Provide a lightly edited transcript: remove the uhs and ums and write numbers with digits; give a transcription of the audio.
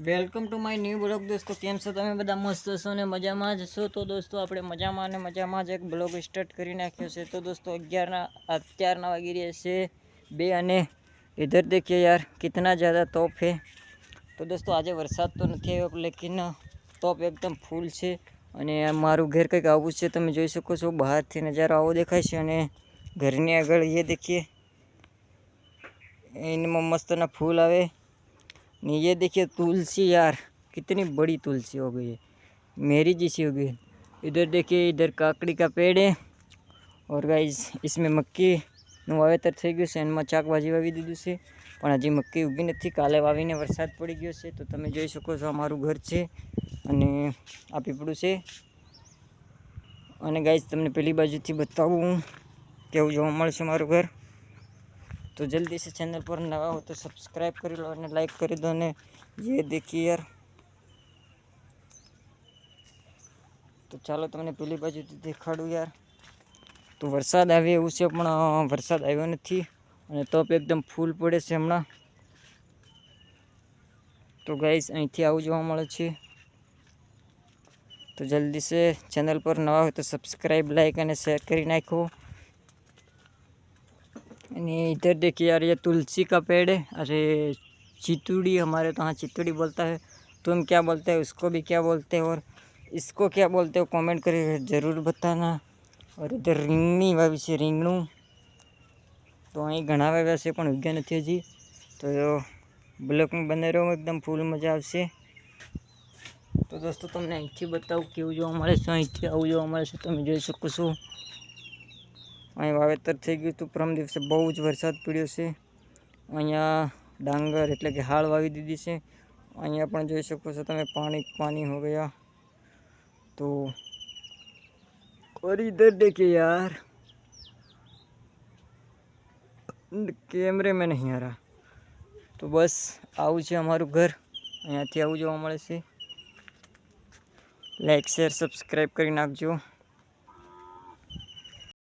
Welcome to my new blog દોસ્તો. કેમ છો તમે બધા? મસ્ત હશો ને મજામાં જ હશો. તો દોસ્તો આપણે મજામાં અને મજામાં જ એક બ્લોગ સ્ટાર્ટ કરી નાખ્યો છે. તો દોસ્તો અત્યારના વાગી રહ્યા છે 2 અને ઇધર દેખिए યાર કિतना ज़्यादा तोप है. તો દોસ્તો આજે વરસાદ તો નથી આવ્યો લેકિન તોપ એકદમ ફૂલ છે. અને મારું ઘર કંઈક આવું છે, તમે જોઈ શકો છો. બહારથી નજારો આવો દેખાય છે અને ઘરની આગળ ये देखिए इनमें मस्त ना फूल आवे. ये देखिए तुलसी यार, कितनी बड़ी तुलसी हो गई है, मेरी जैसी हो गई. इधर देखिए, इधर काकड़ी का पेड़ है और गाइस इसमें મક્કી નું વાવેતર થઈ ગયું છે. એમાં શાકભાજી વાવી દીધું છે પણ હજી મક્કી ઉગી નથી. કાલે વાવીને વરસાદ પડી ગયો છે. તો તમે જોઈ શકો છો અમારું ઘર છે અને આ પીપળું છે. અને ગાઈસ તમને પેલી બાજુથી બતાવું કેવું જોવા મળશે મારું ઘર. तो जल्दी से चैनल पर नवा हो तो सब्सक्राइब कर लो और लाइक कर दो. ने ये देखिए यार, तो ચાલો તમને પેલી બાજુથી દેખાડું યાર. તો વરસાદ આવે એવું છે પણ વરસાદ આવ્યો નથી અને તોપ એકદમ ફૂલ પડે છે હમણાં. તો ગાઈસ અહીંથી આવું જોવા મળે છે. તો જલ્દી से चैनल पर नवा हो तो सब्सक्राइब लाइक અને शेयर કરી નાખો. इधर देखिए यार, ये तुलसी का पेड़ है. अरे चितुड़ी, हमारे तो हाँ चितुड़ी बोलता है. तुम क्या बोलते हो, उसको भी क्या बोलते हो और इसको क्या बोलते हो कमेंट करके ज़रूर बताना. और इधर રીંગણી વાવી છે, રીંગણું તો અહીં ઘણા વાવ્યા છે પણ ઉગ્યા નથી હજી. તો બ્લોકમાં બને રહો, એકદમ ફૂલ મજા આવશે. તો દોસ્તો તમને અહીંથી બતાવું કેવું જોવા મળે છે. અહીંથી આવું જોવા મળે છે, તમે જોઈ શકો છો. અહીં વાવેતર થઈ ગયું હતું પરમ દિવસે. બહુ જ વરસાદ પડ્યો છે. અહીંયા ડાંગર એટલે કે હાળ વાવી દીધી છે. અહીંયા પણ જોઈ શકો છો તમે, પાણી હો ગયા. તો और इधर देखिए यार, कैमरे में नहीं आ रहा. તો બસ આવું છે અમારું ઘર. અહીંયાથી આવું જોવા મળે છે. લાઈક શેર સબસ્ક્રાઈબ કરી નાખજો.